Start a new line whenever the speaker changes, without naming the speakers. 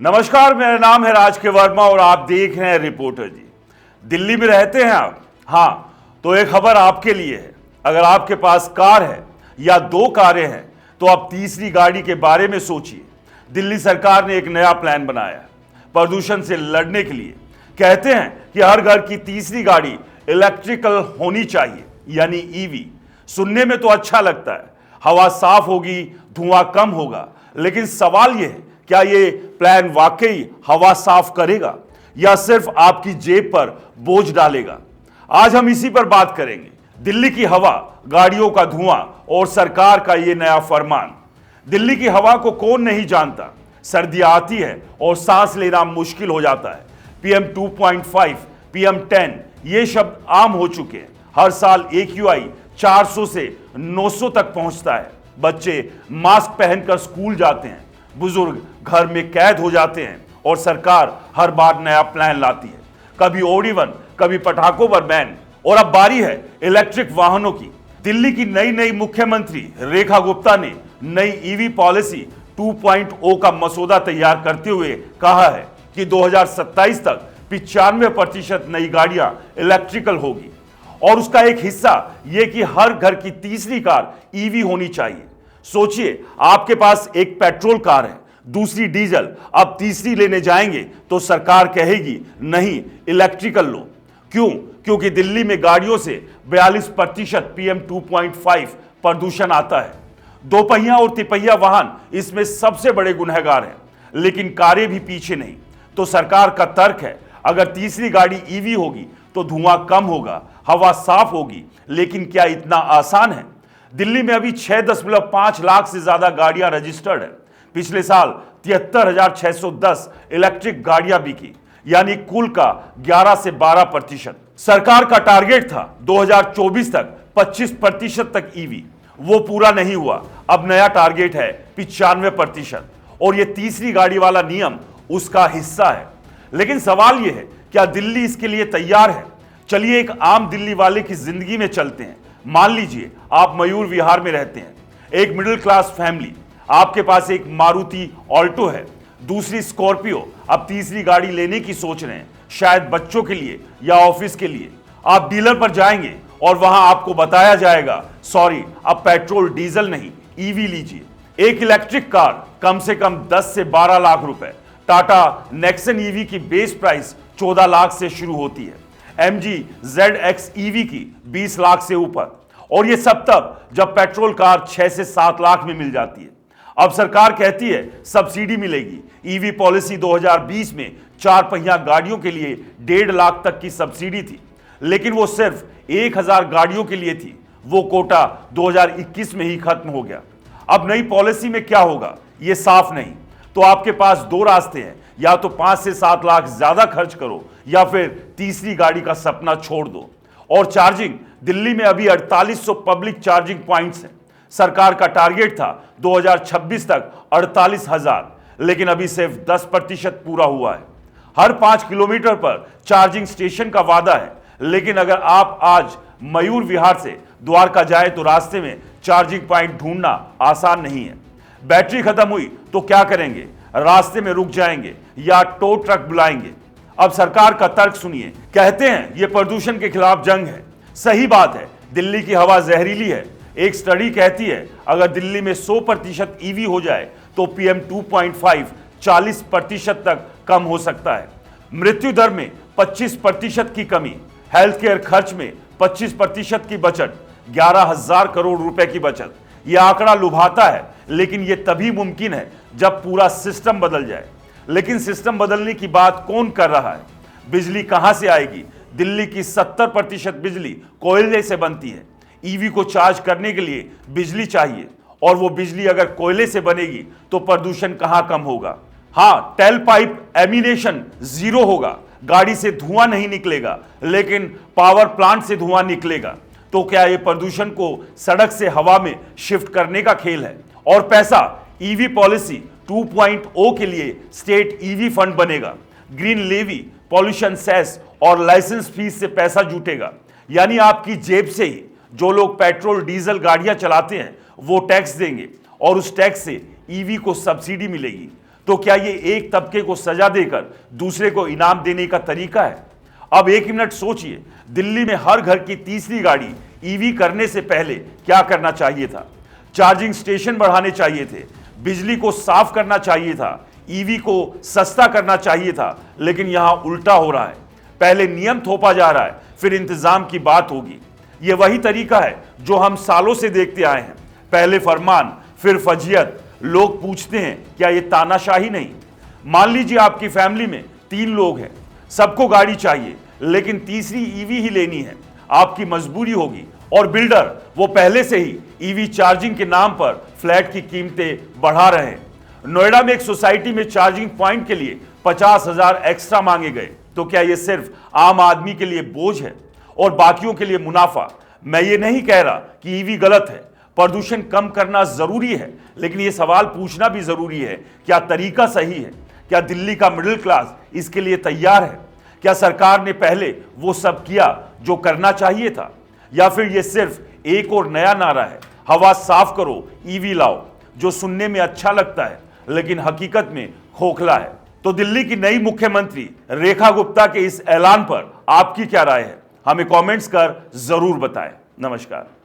नमस्कार, मेरा नाम है राज के वर्मा और आप देख रहे हैं रिपोर्टर जी। दिल्ली में रहते हैं आप? हाँ, तो एक खबर आपके लिए है। अगर आपके पास कार है या दो कारें हैं तो अब तीसरी गाड़ी के बारे में सोचिए। दिल्ली सरकार ने एक नया प्लान बनाया है प्रदूषण से लड़ने के लिए। कहते हैं कि हर घर की तीसरी गाड़ी इलेक्ट्रिकल होनी चाहिए, यानी ईवी। सुनने में तो अच्छा लगता है, हवा साफ होगी, धुआं कम होगा, लेकिन सवाल यह है, क्या ये प्लान वाकई हवा साफ करेगा या सिर्फ आपकी जेब पर बोझ डालेगा? आज हम इसी पर बात करेंगे। दिल्ली की हवा, गाड़ियों का धुआं और सरकार का ये नया फरमान। दिल्ली की हवा को कौन नहीं जानता। सर्दी आती है और सांस लेना मुश्किल हो जाता है। PM 2.5, PM 10 ये शब्द आम हो चुके हैं। हर साल AQI 400 से 900 तक पहुंचता है। बच्चे मास्क पहनकर स्कूल जाते हैं, बुजुर्ग घर में कैद हो जाते हैं और सरकार हर बार नया प्लान लाती है। कभी OD1, कभी पटाखों पर बैन, और अब बारी है इलेक्ट्रिक वाहनों की। दिल्ली की नई मुख्यमंत्री रेखा गुप्ता ने नई ईवी पॉलिसी 2.0 का मसौदा तैयार करते हुए कहा है कि 2027 तक 95% नई गाड़ियां इलेक्ट्रिकल होगी और उसका एक हिस्सा यह कि हर घर की तीसरी कार ईवी होनी चाहिए। सोचिए, आपके पास एक पेट्रोल कार है, दूसरी डीजल, अब तीसरी लेने जाएंगे तो सरकार कहेगी नहीं, इलेक्ट्रिकल लो। क्यों? क्योंकि दिल्ली में गाड़ियों से 42% PM 2.5 प्रदूषण आता है। दोपहिया और तिपहिया वाहन इसमें सबसे बड़े गुनहगार हैं, लेकिन कारें भी पीछे नहीं। तो सरकार का तर्क है, अगर तीसरी गाड़ी ईवी होगी तो धुआं कम होगा, हवा साफ होगी। लेकिन क्या इतना आसान है? दिल्ली में अभी 6.5 लाख से ज्यादा गाड़ियां रजिस्टर्ड है। पिछले साल 73,610 इलेक्ट्रिक गाड़ियां बिकी, यानी कुल का 11 से 12%। सरकार का टारगेट था 2024 तक 25% तक ईवी, वो पूरा नहीं हुआ। अब नया टारगेट है 95% और ये तीसरी गाड़ी वाला नियम उसका हिस्सा है। लेकिन सवाल यह है, क्या दिल्ली इसके लिए तैयार है? चलिए एक आम दिल्ली वाले की जिंदगी में चलते हैं। मान लीजिए आप मयूर विहार में रहते हैं, एक मिडिल क्लास फैमिली। आपके पास एक मारुति ऑल्टो है, दूसरी स्कॉर्पियो। अब तीसरी गाड़ी लेने की सोच रहे हैं, शायद बच्चों के लिए या ऑफिस के लिए। आप डीलर पर जाएंगे और वहां आपको बताया जाएगा, सॉरी, अब पेट्रोल डीजल नहीं, ईवी लीजिए। एक इलेक्ट्रिक कार कम से कम 10 से 12 लाख रुपए। टाटा नेक्सन ईवी की बेस प्राइस 14 लाख से शुरू होती है। MG ZX ईवी की 20 लाख से ऊपर। और ये सब तब जब पेट्रोल कार 6 से 7 लाख में मिल जाती है। अब सरकार कहती है सब्सिडी मिलेगी। ईवी पॉलिसी 2020 में 4 पहिया गाड़ियों के लिए 1.5 लाख तक की सब्सिडी थी, लेकिन वो सिर्फ 1000 गाड़ियों के लिए थी। वो कोटा 2021 में ही खत्म हो गया। अब नई पॉलिसी में क्या होगा ये साफ नहीं। तो आपके पास दो रास्ते हैं, या तो 5 से 7 लाख ज्यादा खर्च करो या फिर तीसरी गाड़ी का सपना छोड़ दो। और चार्जिंग, दिल्ली में अभी 4800 पब्लिक चार्जिंग पॉइंट्स हैं। सरकार का टारगेट था 2026 तक 48,000, लेकिन अभी सिर्फ 10% पूरा हुआ है। हर 5 किलोमीटर पर चार्जिंग स्टेशन का वादा है, लेकिन अगर आप आज मयूर विहार से द्वारका जाए तो रास्ते में चार्जिंग पॉइंट ढूंढना आसान नहीं है। बैटरी खत्म हुई तो क्या करेंगे? रास्ते में रुक जाएंगे या टो ट्रक बुलाएंगे। अब सरकार का तर्क सुनिए। कहते हैं यह प्रदूषण के खिलाफ जंग है। सही बात है, दिल्ली की हवा जहरीली है। एक स्टडी कहती है अगर दिल्ली में 100% ईवी हो जाए तो PM 2.5 40% तक कम हो सकता है। मृत्यु दर में 25% की कमी, हेल्थ केयर खर्च में 25% की बचत, 11,000 करोड़ रुपए की बचत। यह आंकड़ा लुभाता है, लेकिन यह तभी मुमकिन है जब पूरा सिस्टम बदल जाए। लेकिन सिस्टम बदलने की बात कौन कर रहा है? बिजली कहां से आएगी? दिल्ली की 70% बिजली कोयले से बनती है। ईवी को चार्ज करने के लिए बिजली चाहिए, और वो बिजली अगर कोयले से बनेगी तो प्रदूषण कहां कम होगा? हाँ, टेल पाइप एमिनेशन 0 होगा, गाड़ी से धुआं नहीं निकलेगा, लेकिन पावर प्लांट से धुआं निकलेगा। तो क्या ये प्रदूषण को सड़क से हवा में शिफ्ट करने का खेल है? और पैसा, ईवी पॉलिसी 2.0 के लिए स्टेट ईवी फंड बनेगा। ग्रीन लेवी, पॉल्यूशन सेस और लाइसेंस फीस से पैसा जुटेगा, यानी आपकी जेब से ही। जो लोग पेट्रोल डीजल गाड़ियां चलाते हैं वो टैक्स देंगे और उस टैक्स से ईवी को सब्सिडी मिलेगी। तो क्या ये एक तबके को सजा देकर दूसरे को इनाम देने का तरीका है? अब एक मिनट सोचिए, दिल्ली में हर घर की तीसरी गाड़ी ईवी करने से पहले क्या करना चाहिए था? चार्जिंग स्टेशन बढ़ाने चाहिए थे, बिजली को साफ करना चाहिए था, ईवी को सस्ता करना चाहिए था, लेकिन यहां उल्टा हो रहा है। पहले नियम थोपा जा रहा है, फिर इंतजाम की बात होगी। यह वही तरीका है जो हम सालों से देखते आए हैं। पहले फरमान, फिर फजीयत। लोग पूछते हैं, क्या यह तानाशाही नहीं? मान लीजिए आपकी फैमिली में 3 लोग हैं, सबको गाड़ी चाहिए, लेकिन तीसरी ईवी ही लेनी है। आपकी मजबूरी होगी, और बिल्डर वो पहले से ही ईवी चार्जिंग के नाम पर फ्लैट की कीमतें बढ़ा रहे हैं। नोएडा में एक सोसाइटी में चार्जिंग पॉइंट के लिए 50,000 एक्स्ट्रा मांगे गए। तो क्या यह सिर्फ आम आदमी के लिए बोझ है और बाकियों के लिए मुनाफा? मैं ये नहीं कह रहा कि ईवी गलत है, प्रदूषण कम करना जरूरी है, लेकिन यह सवाल पूछना भी जरूरी है, क्या तरीका सही है? क्या दिल्ली का मिडिल क्लास इसके लिए तैयार है? क्या सरकार ने पहले वो सब किया जो करना चाहिए था? या फिर यह सिर्फ एक और नया नारा है, हवा साफ करो, ईवी लाओ, जो सुनने में अच्छा लगता है लेकिन हकीकत में खोखला है? तो दिल्ली की नई मुख्यमंत्री रेखा गुप्ता के इस ऐलान पर आपकी क्या राय है? हमें कमेंट्स कर जरूर बताएं। नमस्कार।